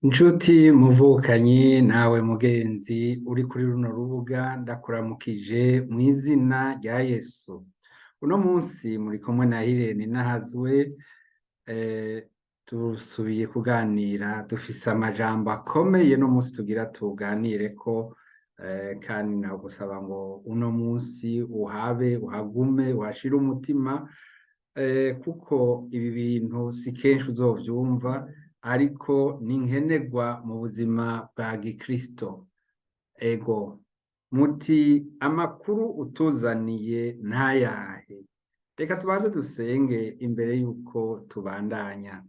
Inshuti muvukanyi nawe mugenzi uri kuri runo rubuga ndakuramukije mu izina rya Yesu. Uno munsi muri kumwe na Irene Nahazwe, dusubiye kuganira dufise amajambo akomeye no munsi tugira tuganireko, kandi nagusaba ngo uno munsi uhagume uhashire umutima, kuko ibi bintu si kenshi uzovyumva ariko ni nkenerwa mu buzima bwa gikristo. Ego muti amakuru utuzaniye ntayahe? Reka tubanze dusenge imbere yuko tubandanya.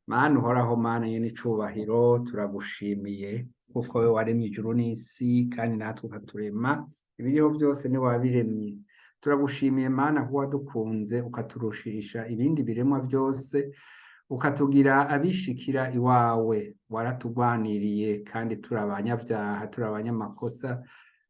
Mana uhoraho, Mana nyene icubahiro, turagushimiye kuko wewe waremye ijuru n'isi kandi natwe ukaturema, ibiriho byose ni wabiremye. Turagushimiye Mana ko wadukunze ukaturushisha ibindi biremwa byose, ukatugira abishikira iwawe. Waratugwaniriye kandi turi abanyabyaha, turi abanyamakosa,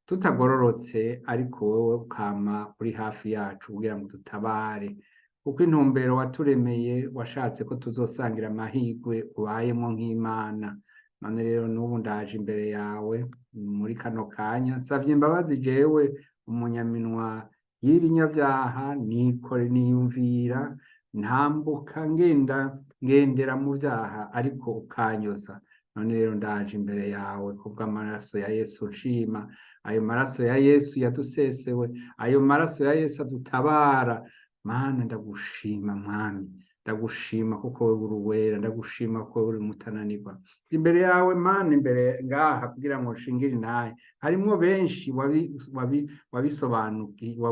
tutagororotse, ariko wowe ukama uri hafi yacu kugira ngo dutabare, kuko intumbero waturemeye washatse ko tuzosangira amahirwe ubayemo nk'Imana. None rero n'ubu ndaje imbere yawe muri kano kanya, nsavye imbabazi jewe umunyaminwa y'ibinyabyaha, nikore niyumvira ntambuka ngendera mu vyaha, ariko ukanyoza. None rero ndaje imbere yawe kubw'amaraso ya Yesu nshima, ayo maraso ya Yesu yadusesewe, ayo maraso ya Yesu adutabara. Mana ndagushima Mwami, ndagushima kuko wewe uri uwera, ndagushima kuko wewe uri mutananirwa. Imbere yawe Mana, imbere ngaha kugira ngo nshingire intahe, harimwo benshi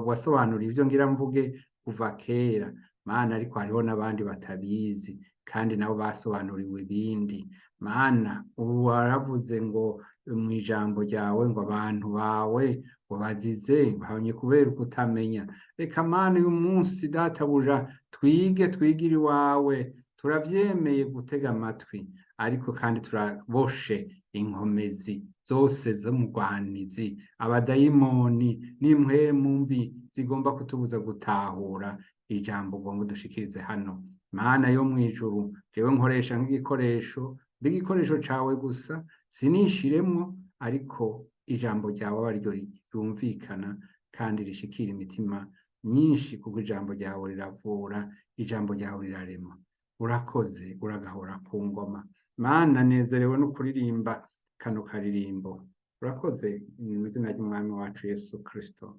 wasobanuriye ivyo ngira mvuge kuva kera Mana, ariko hariho n'abandi batabizi kandi nabo basobanuriwe ibindi. Mana, ubu waravuze ngo mw'ijambo ryawe ngo abantu bawe ngo bazize bahonye kubera ukutamenya. Reka Mana uyu munsi databuja twigire iwawe, turavyemeye gutega amatwi, ariko kandi turaboshe inkomezi zose z'umugwanizi, abadayimoni n'impwemu mbi zigomba kutubuza gutahura ijambo ugomba udushikirize hano. Mana yo mw'ijuru, jewe nkoresha nk'igikoresho cawe gusa, sinishiremwo, ariko ijambo ryawe abe ariryo ryumvikana kandi rishikira imitima myinshi, kuko ijambo ryawe riravura, ijambo ryawe rirarema. Urakoze, uragahora ku ngoma. Mana, nezerewe no kuririmba kano karirimbo. Urakoze mu izina ry'umwami wacu Yesu Kristo,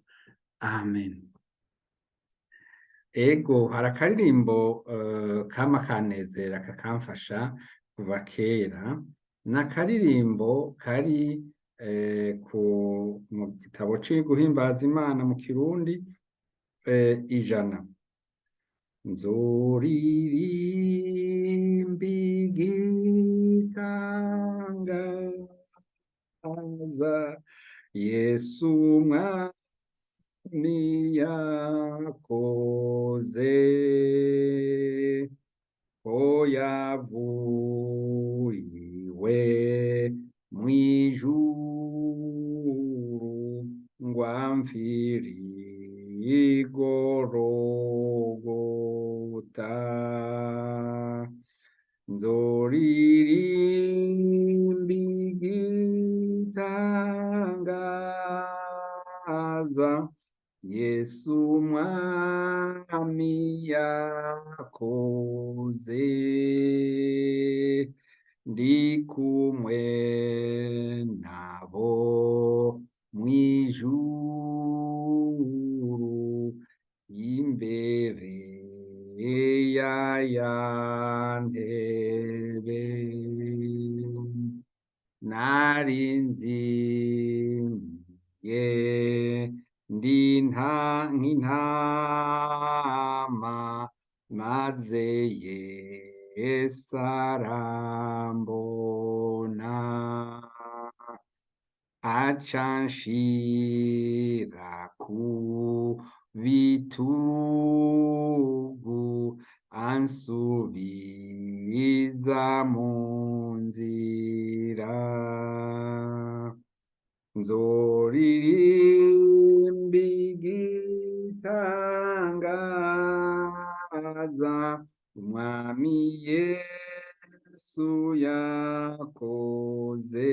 amen. Ego hari akaririmbo kama kanezera kakamfasha kuva kera. N'akaririmbo kari mu gitabo c'Iguhimbaza Imana mu Kirundi, 100. Nzoririmba igitangaza Yesu Mwami yakoze, ko yavuye mw'ijuru ngo amfire igorogota. Nzoririmba igitangaza Yesu Mwami yakoze, ndi kumwe nabo mw'ijuru, imbere ya ntebe. Narinziye ndi nk'intama, maze Yesu arambona, aca anshira ku bitugu, ansubiza mu nzira. Nzoririmba igitangaza Umwami Yesu Yesu yakoze,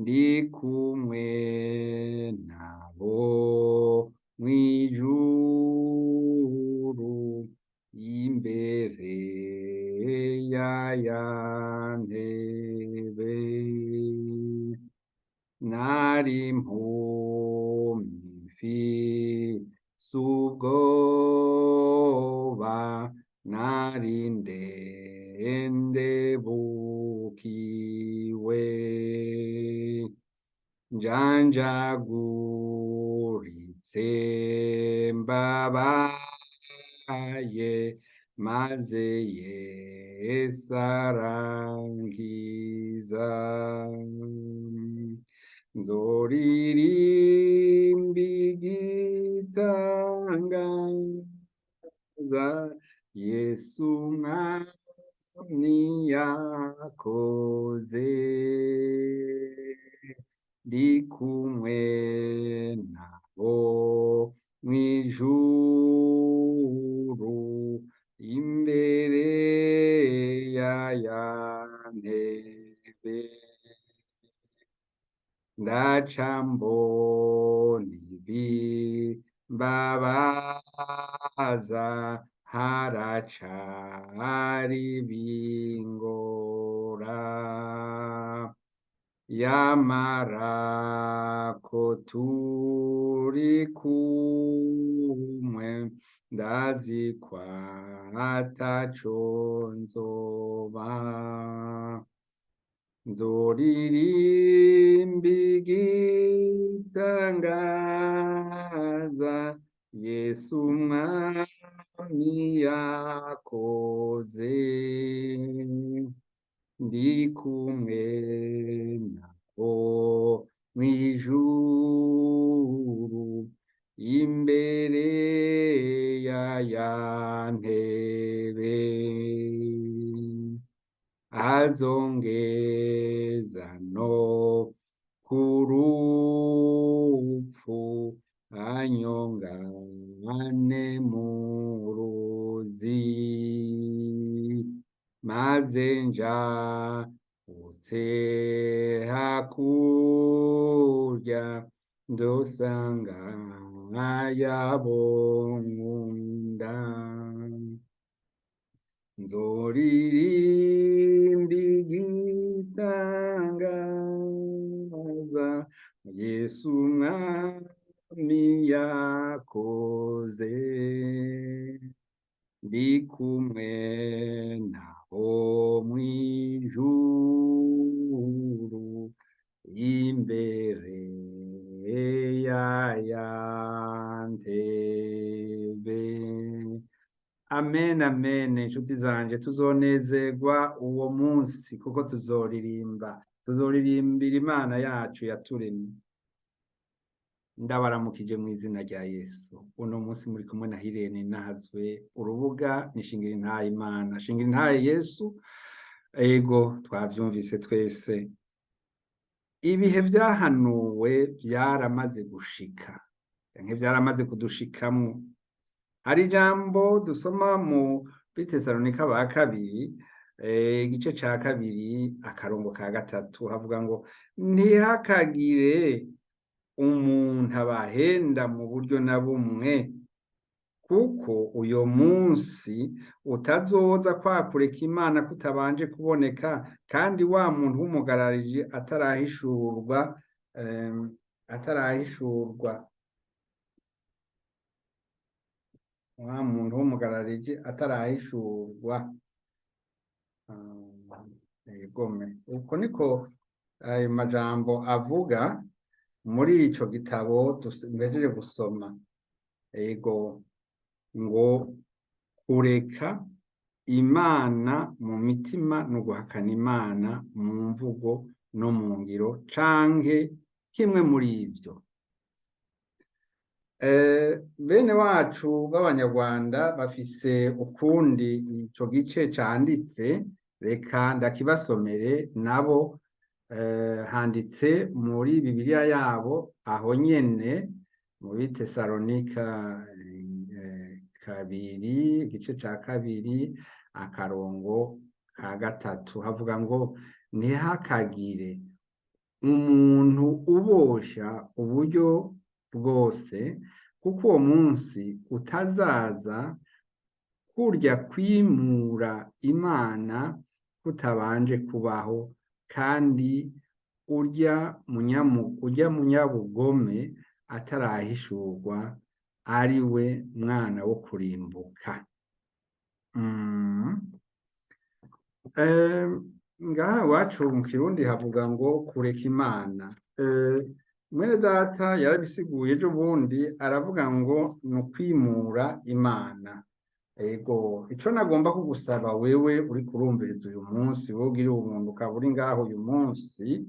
ndi kumwe nabo mw'ijuru, imbere ya ntebe. Nari mpumyi mfise ubwoba, nari ndendebukiwe, njanjaguritse mbabaye, maze Yesu arankiza. Nzoririmba igitangaza Yesu umwami yakoze, ndi kumwe nabo mw'ijuru, imbere ya ntebe. Ndaca mbona ibimbabaza, haracari bingora, yamara ko turi kumwe, ndazi ko ataco nzoba. Nzoririmba igitangaza Yesu umwami yakoze, ndi kumwe nabo mw'ijuru, imbere ya ntebe. Azongeza no kurupfu, anyongane mu ruzi, maze njabutse hakurya, ndosanga yabo nkunda. Nzoririmba igitangaza Yesu umwami yakoze, ndi kumwe nabo mw'ijuru, imbere ya ntebe. Amen, amen. Inshuti zanje, tuzonezerwa uwo munsi kuko tuzoririmbira Imana yacu yaturemye. Ndabaramukije mu izina rya Yesu. Uno munsi muri kumwe na Irene Nahazwe, urubuga ni Shingira Intahe Imana, Shingira Intahe Yesu. Ego twavyumvise twese, ibihe vyahanuwe vyaramaze gushika, byaramaze kudushikamwo. Hari ijambo dusoma mu Bitesalonika ba kabiri, igice ca kabiri akarongo ka gatatu, havuga ngo ntihakagire umuntu abahenda mu buryo na bumwe, kuko uyo munsi utazoza kwakureka Imana kutabanje kuboneka, kandi wa muntu w'umugararije atarahishurwa, wa muntu w'umugararije atarahishurwa. Gome uko niko ayo majambo avuga muri ico gitabo mbejeje gusoma. Ego ngo kureka Imana mu mitima no guhakana Imana mu mvugo no mu ngiro, canke kimwe muri ivyo. Bene wacu b'Abanyarwanda bafise ukundi ico gice canditse, reka ndakibasomere nabo. Handitse muri Bibiliya yabo aho nyene mu Bitesalonika kabiri, igice ca kabiri, akarongo ka gatatu, havuga ngo ntihakagire umuntu ubosha uburyo bwose, kuko uwo munsi utazaza kurya kwimura Imana kutabanje kubaho, kandi urya munyabugome atarahishurwa ari we mwana wo kurimbuka. Ngaha iwacu mu Kirundi havuga ngo kureka Imana. Mwene data yarabisiguye ejo bundi, aravuga ngo ni ukwimura Imana. Ego, ico nagomba kugusaba wewe uri kurumviriza uyu munsi, wowe ugiriye umuntu ukaba uri ngaho uyu munsi,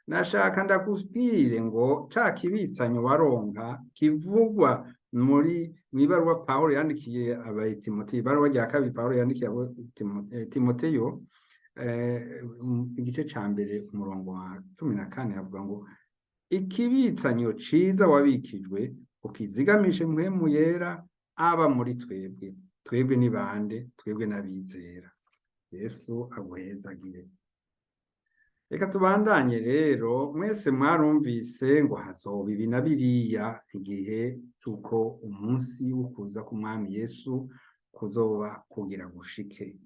nashaka ndakubwire ngo ca kibitsanyo waronka kivugwa mw'ibaruwa Pawulo yandikiye Timoteyo, ibaruwa rya kabiri Pawulo yandikiye Timoteyo, igice ca mbere umurongo wa 14 havuga ngo ikibitsanyo ciza wabikijwe ukizigamishe mpwemu yera aba muri twebwe. Twebwe ni bande? Twebwe n'abizera. Yesu aguhezagire. Reka tubandanye rero, mwese mwarumvise ngo hazoba ibi na biriya igihe c'uko umunsi wo kuza k'umwami Yesu kuzoba kugira gushike.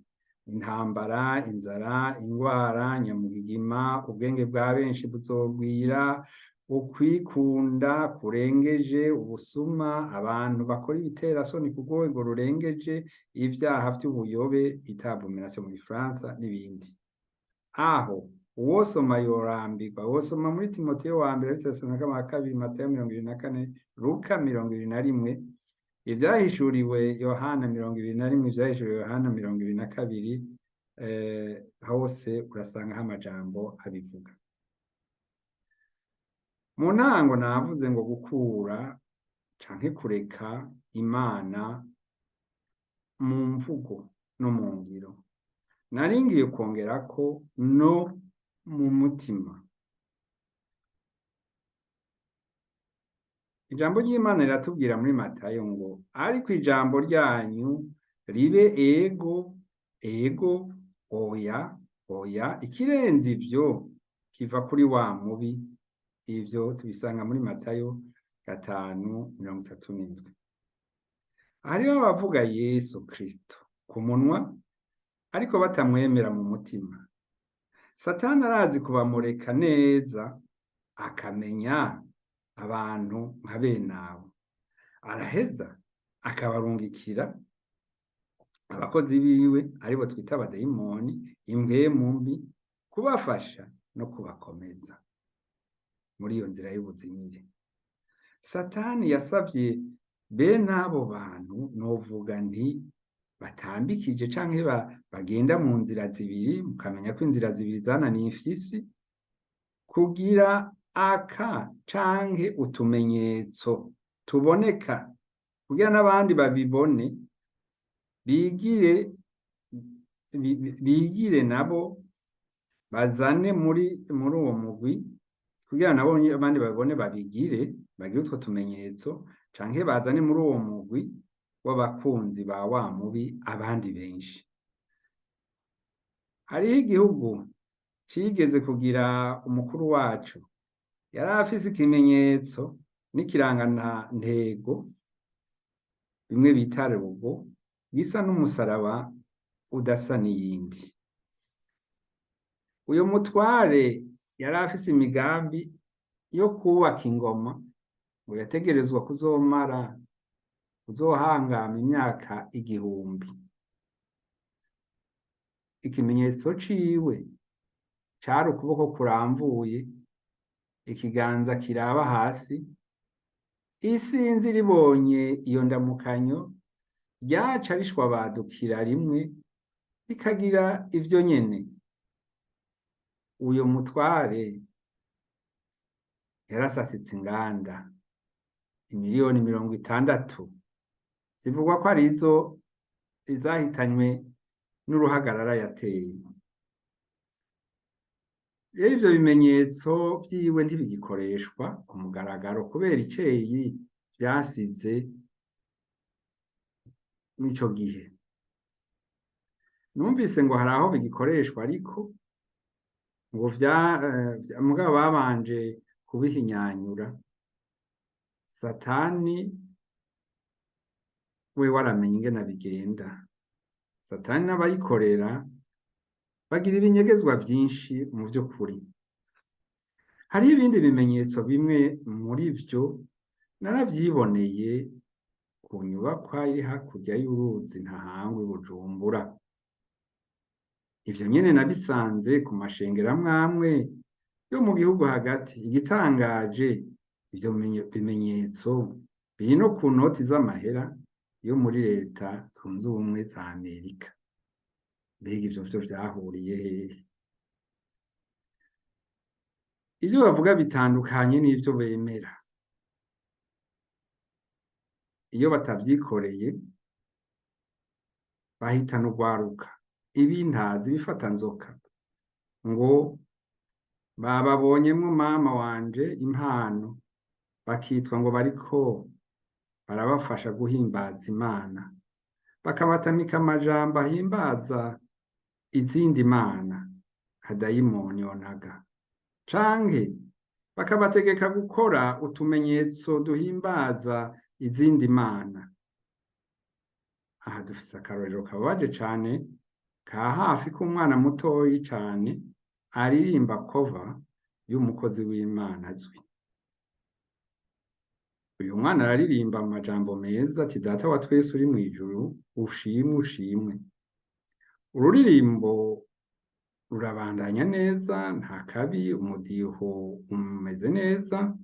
Intambara, inzara, ingwara, nyamugigima, ubwenge bwa benshi buzogwira, ukwikunda kurengeje, ubusuma, abantu bakora ibiterasoni ku rwego rurengeje, ivyaha vy'ubuyobe bita abomination mu Gifaransa n'ibindi. Aho uwosoma yorambirwa. Wosoma muri Timoteyo wa mbere, Abitesalonike ba kabiri, Matayo 24, Luka 21, ivyahishuriwe Yohana 21, ivyahishuriwe Yohana 22, hose urasangaho amajambo abivuga. Mu ntango navuze ngo gukura canke kureka Imana mu mvugo no mu ngiro. Naringiye kongerako no mu mutima. Ijambo ry'Imana riratubwira muri Matayo ngo ariko ijambo ryanyu ribe ego, ego, oya, oya, ikirenze ivyo kiva kuri wa mubi. Ivyo tubisanga muri Matayo 5:37. Hariho abavuga Yesu Kristo ku munwa, ariko batamwemera mu mutima. Satani arazi kubamureka neza, akamenya abantu nka benabo. Araheza akabarungikira abakozi biwe, aribo twita abadayimoni, impwemu mbi, kubafasha no kubakomeza muri iyo nzira y'ubuzimire. Satani yasavye bene abo bantu, novuga nti batambikije canke bagenda mu nzira zibiri, mukamenya ko inzira zibiri zananiye ifyisi, kugira aka canke utumenyetso tuboneka kugira n'abandi babibone, bigire nabo bazane muri uwo mugwi, kugira nabo abandi babone bagire utwo tumenyetso, canke bazane muri uwo mugwi w'abakunzi ba wa mubi abandi benshi. Hariho igihugu cigeze kugira umukuru wacu yari afise ikimenyetso n'ikirangantego bimwe bita logo, gisa n'umusaraba udasa n'iyindi. Uyo mutware yari afise imigambi yo kubaka ingoma, ngo yategerezwa kuzohangama imyaka 1000. Ikimenyetso ciwe cari ukuboko kuramvuye, ikiganza kiraba hasi. Isinzi ribonye iyo ndamukanyo ryaca rishwabadukira rimwe, rikagira ivyo nyene. Uyo mutware yarasasitse inganda 60,000,000 zivugwa ko arizo izahitanywe n'uruhagarara yateye. Rero ivyo bimenyetso vyiwe ntibigikoreshwa ku mugaragaro kubera iceyi vyasize mw'ico gihe numvise ngo hari aho bigikoreshwa ariko ngo mugabo babanje kubihinyanyura. Satani we waramenye ingene bigenda. Satani n'abayikorera bagira ibinyegezwa byinshi mu by'ukuri. Hari ibindi bimenyetso bimwe muri vyo naravyiboneye ku nyubakwa iri hakurya y'uruzi Ntahangwa i Bujumbura. Ivyo nyene nabisanze ku mashengero amwe yo mu gihugu hagati. Igitangaje, ivyo bimenyetso biri no ku noti z'amahera yo muri leta zunze ubumwe za Amerika. Mbega ivyo vyo vyahuriye hehe? Ivyo bavuga bitandukanye n'ivyo bemera. Iyo batavyikoreye bahitana urwaruka, ibintazi, ibifatanzoka ngo bababonyemwo mama wanje impano, bakitwa ngo bariko barabafasha guhimbaza Imana, bakabatamika amajambo ahimbaza izindi mana kadayimoni onaga, canke bakabategeka gukora utumenyetso duhimbaza izindi mana. Aha dufise akarorero kababaje cane ka hafi k'umwana mutoyi cane aririmba cover y'umukozi w'Imana azwi. Uyu mwana araririmba amajambo meza ati: data wa twese uri mw'ijuru ushimwe ushimwe. Ururirimbo rurabandanya neza, nta kabi, umudiho umeze neza,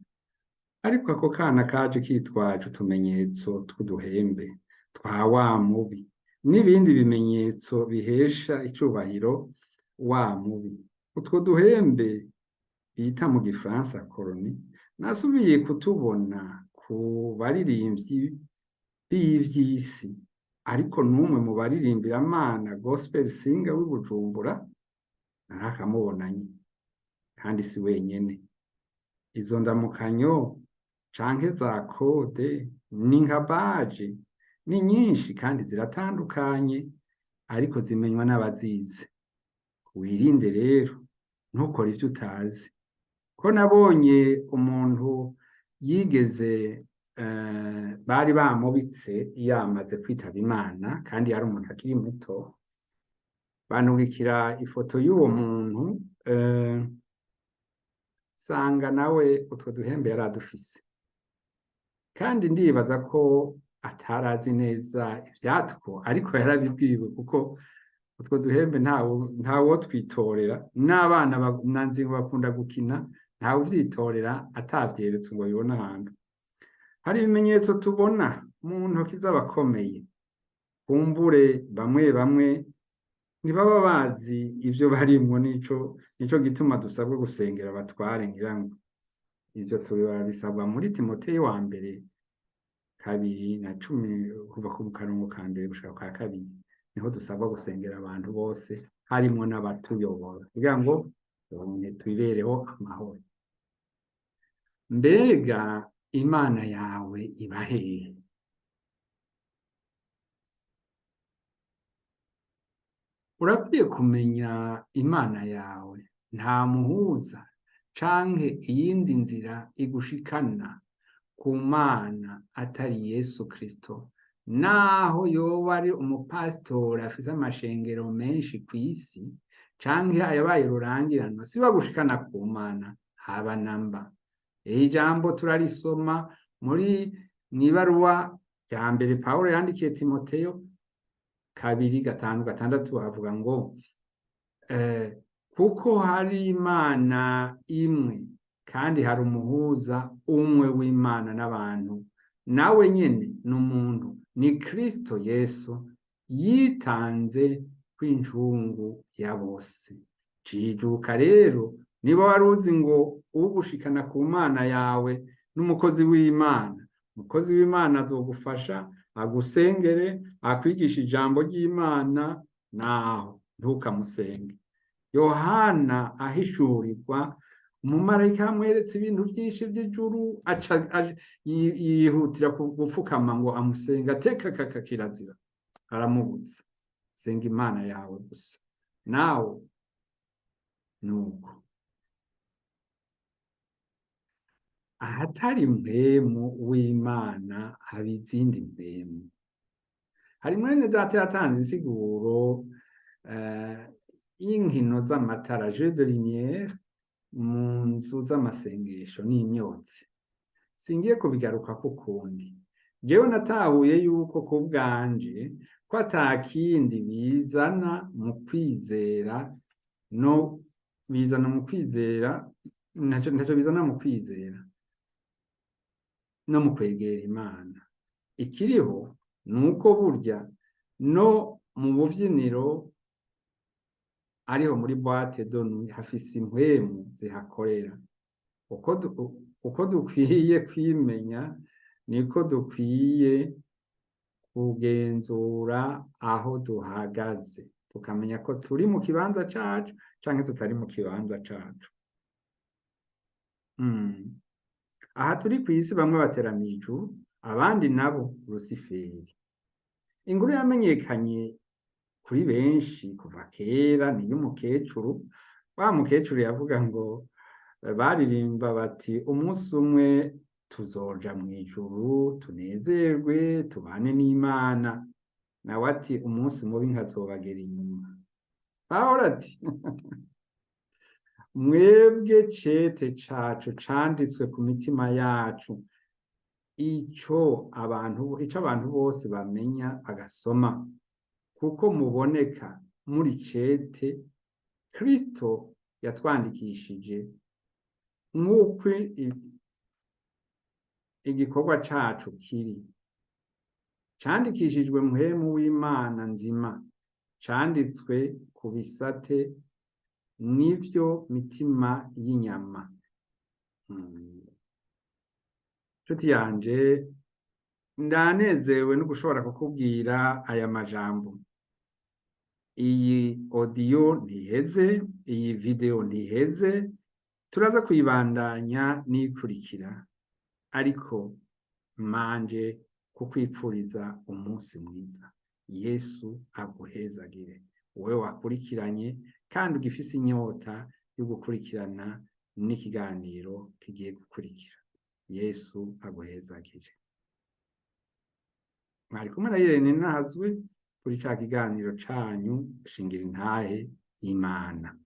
ariko ako kana kaje kitwaje utumenyetso tw'uduhembe twa wa mubi n'ibindi bimenyetso bihesha icubahiro wa mubi. Utwo duhembe bita mu Gifaransa koroni nasubiye kutubona ku baririmbyi b'ivy'isi, ariko n'umwe mu baririmbiramana gospel singer w'i Bujumbura narakamubonanye, kandi si wenyene. Izo ndamukanyo canke za kode ni nka baje, ni nyinshi kandi ziratandukanye, ariko zimenywa n'abazizi. Wirinde rero ntukore ivyo utazi. Ko nabonye umuntu yigeze bari bamubitse yamaze kwitaba Imana, kandi yari umuntu akiri muto, banubikira ifoto y'uwo muntu, sanga nawe utwo duhembe yari adufise, kandi ndibaza ko atarazi neza ivyatwo, ariko yarabibwiwe kuko utwo duhembe ntawo twitorera, n'abana nanzi bakunda gukina, ntawe uvyitorera atavyeretse ngo bibone ahantu. Hari ibimenyetso tubona mu ntoki z'abakomeye, kumbure bamwe bamwe ntibaba bazi ivyo barimwo, nico gituma dusabwa gusengera abatware. Ngira ngo ivyo turabisabwa muri Timoteyo wa mbere 2:10 kuva ku karongo ka mbere gushika kwa 2, niho dusabwa gusengera abantu bose harimwo n'abatuyobora kugira ngo tubibereho amahoro. Mbega Imana yawe iba hehe? Urakwiye kumenya Imana yawe. Nta muhuza canke iyindi nzira igushikana ku Mana atari Yesu Kristo. Naho yoba ari umupasitori afise amashengero menshi kw'isi, canke ayabaye rurangiranwa, si bagushikana ku Mana haba namba. Ijambo turarisoma mw'ibaruwa ya mbere Pawulo yandikiye Timoteyo 2:5-6, avuga ngo kuko hari Imana imwe kandi hari umuhuza umwe w'Imana n'abantu, nawe nyene n'umuntu, ni Kristo Yesu, yitanze kw'injungu ya bose. Jijuka rero, niba waruzi ngo ugushikana ku Mana yawe n'umukozi w'Imana, umukozi w'Imana azogufasha, agusengere, akwigisha ijambo ry'Imana, naho ntukamusenge. Yohana ahishurirwa, umumarayika amweretse ibintu vyinshi vy'ijuru, yihutira gupfukama ngo amusenga, teka kirazira. aramubuza, senga Imana yawe gusa, nawe nuko. Ahatari mpwemu w'Imana haba izindi mpwemu. Hari mwene data yatanze insiguro y'inkino z'amatara, jeu de lumière, mu nzu z'amasengesho n'imyotsi. Singiye kubigarukako ukundi. Jewe natahuye yuko ku bwanje ko atakindi bizana mu kwizera, no bizana mu kwizera, ntaco bizana mu kwizera no mu kwegera Imana. Ikiriho nuko burya no mu buvyiniro ariho muri boîte de nuit hafise impwemu zihakorera. Uko dukwiye kwimenya niko dukwiye kugenzura aho duhagaze, tukamenya ko turi mu kibanza cacu canke tutari mu kibanza cacu. Aha turi kw'isi bamwe bateramiye ijuru, abandi nabo Lusiferi. Inkuru yamenyekanye kuri benshi kuva kera ni y'umukecuru. Wa mukecuru yavuga ngo baririmba bati umunsi umwe tuzoja mw'ijuru tunezerwe tubane n'Imana, nawe ati umunsi mubi nkazobagera inyuma. Pawulo ati mwebwe cete cacu canditswe ku mitima yacu, ico abantu bose bamenya bagasoma, kuko muboneka muri cete Kristo yatwandikishije, nk'uko igikorwa cacu kiri, candikishijwe mpwemu w'Imana nzima, canditswe ku bisate n'ivyo mitima y'inyama. Nshuti yanje, ndanezewe no gushobora kukubwira aya majambo. Iyi audio ntiheze, iyi video ntiheze, turaza kuyibandanya n'ikurikira, ariko manje kukwipfuriza umunsi mwiza. Yesu aguhezagire, wowe wakurikiranye kandi ugifise inyota yo gukurikirana n'ikiganiro kigiye gukurikira. Yesu aguhezagire. Mwari kumwe na Irene Nahazwe kuri ca kiganiro canyu Shingira Intahe y'Imana.